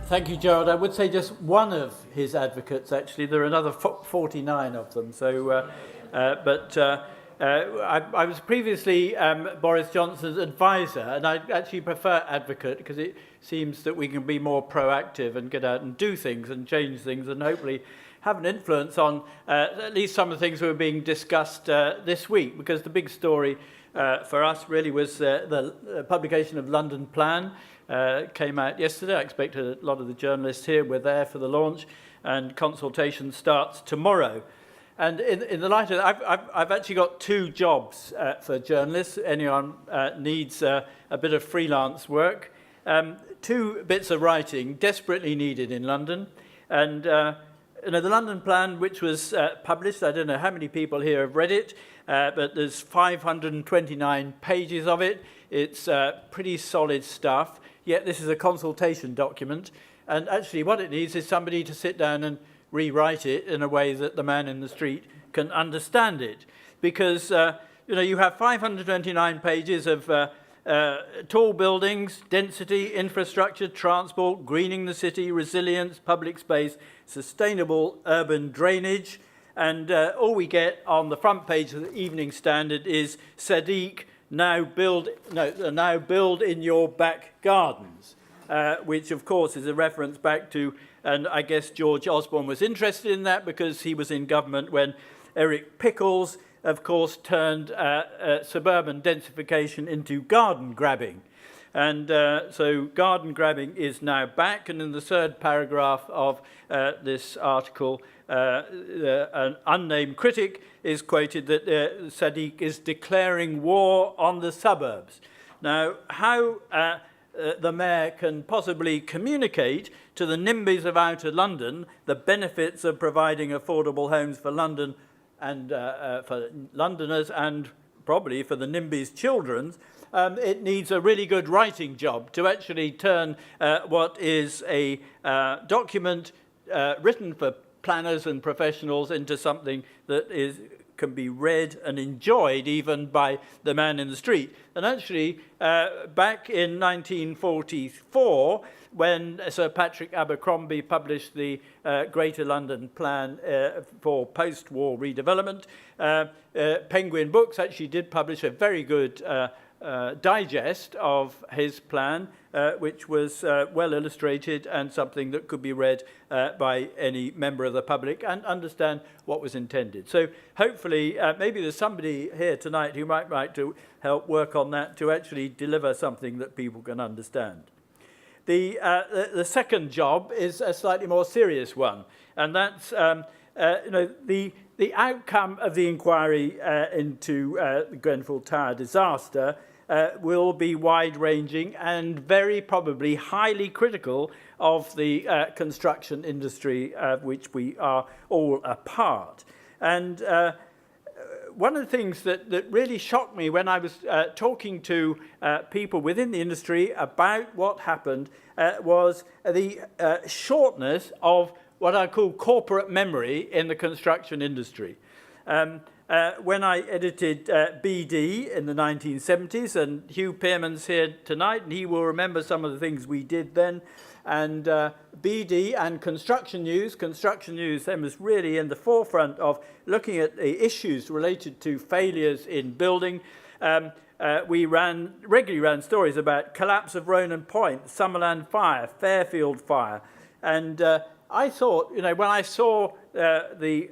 Thank you, Gerald. I would say just one of his advocates, actually. There are another 49 of them. I was previously Boris Johnson's advisor, and I actually prefer advocate because it seems that we can be more proactive and get out and do things and change things and hopefully have an influence on at least some of the things that were being discussed this week, because the big story for us really was the publication of London Plan. Came out yesterday. I expect a lot of the journalists here were there for the launch, and consultation starts tomorrow. And in the light of that, I've actually got two jobs for journalists. Anyone needs a bit of freelance work. Two bits of writing desperately needed in London. And the London Plan, which was published, I don't know how many people here have read it, but there's 529 pages of it. It's pretty solid stuff. Yet this is a consultation document, and actually what it needs is somebody to sit down and rewrite it in a way that the man in the street can understand it. Because you have 529 pages of tall buildings, density, infrastructure, transport, greening the city, resilience, public space, sustainable urban drainage, and all we get on the front page of the Evening Standard is Sadiq, now build in your back gardens, which of course is a reference back to, and I guess George Osborne was interested in that because he was in government when Eric Pickles, of course, turned suburban densification into garden grabbing. And so garden grabbing is now back, and in the third paragraph of this article, an unnamed critic is quoted that Sadiq is declaring war on the suburbs. Now, how the mayor can possibly communicate to the NIMBYs of outer London the benefits of providing affordable homes for London and for Londoners and probably for the NIMBYs' children, it needs a really good writing job to actually turn what is a document written for planners and professionals into something that can be read and enjoyed even by the man in the street. And actually, back in 1944, when Sir Patrick Abercrombie published the Greater London Plan for post-war redevelopment, Penguin Books actually did publish a very good digest of his plan, which was well illustrated and something that could be read by any member of the public and understand what was intended. So hopefully, maybe there's somebody here tonight who might like to help work on that to actually deliver something that people can understand. The second job is a slightly more serious one, and that's the outcome of the inquiry into the Grenfell Tower disaster will be wide-ranging and very probably highly critical of the construction industry of which we are all a part. And one of the things that really shocked me when I was talking to people within the industry about what happened was the shortness of what I call corporate memory in the construction industry. When I edited BD in the 1970s, and Hugh Pearman's here tonight, and he will remember some of the things we did then, and BD and Construction News then was really in the forefront of looking at the issues related to failures in building. We regularly ran stories about collapse of Ronan Point, Summerland fire, Fairfield fire, and I thought, when I saw the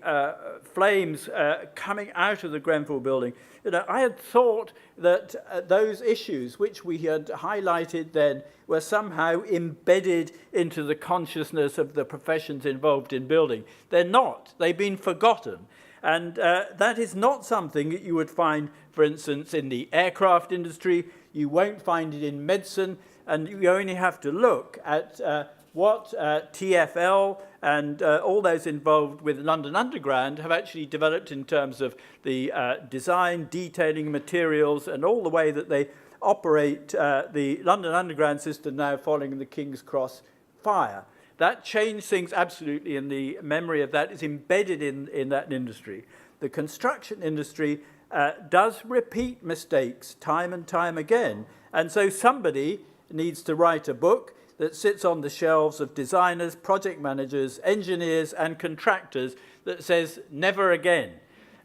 flames coming out of the Grenfell building, I had thought that those issues which we had highlighted then were somehow embedded into the consciousness of the professions involved in building. They're not. They've been forgotten. And that is not something that you would find, for instance, in the aircraft industry. You won't find it in medicine. And you only have to look at what TfL and all those involved with London Underground have actually developed in terms of the design, detailing, materials, and all the way that they operate the London Underground system now following the King's Cross fire. That changed things absolutely, and the memory of that is embedded in that industry. The construction industry does repeat mistakes time and time again, and so somebody needs to write a book. that sits on the shelves of designers, project managers, engineers and contractors that says never again.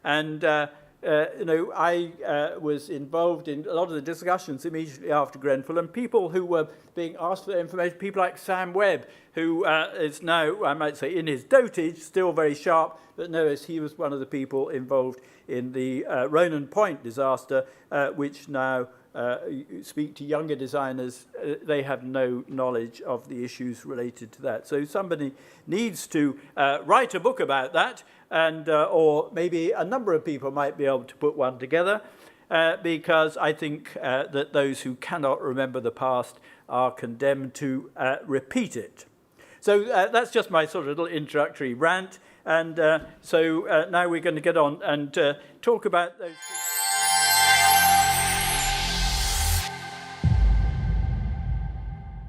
And I was involved in a lot of the discussions immediately after Grenfell, and people who were being asked for information, people like Sam Webb, who is now, I might say, in his dotage, still very sharp, but notice he was one of the people involved in the Ronan Point disaster, which now speak to younger designers, they have no knowledge of the issues related to that. So somebody needs to write a book about that, and or maybe a number of people might be able to put one together, because I think that those who cannot remember the past are condemned to repeat it. So that's just my sort of little introductory rant, and so now we're going to get on and talk about those things.